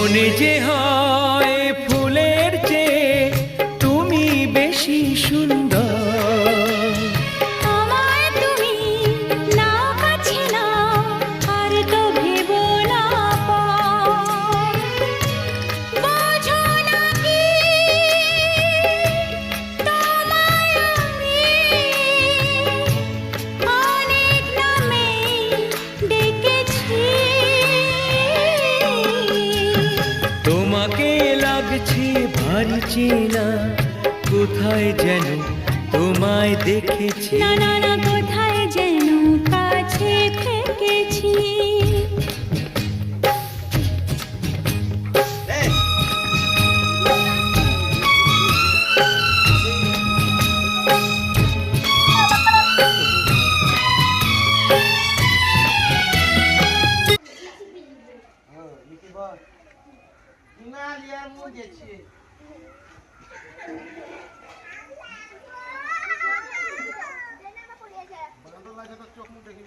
মনে যে হয় ফুলের চেয়ে তুমি বেশি সুন্দর। আমায় তুমি নাও কাছে নাও, আর তো ভেবো না পর। বোঝো না কি তোমায় আমি অনেক নামে ডেকেছি। তোমাকে লাগছে ভারী চেনা, কোথায় যেন তোমায় দেখেছি। না না না, কোথায় যেন কাছে থেকেছি। চোখ মুখ দেখি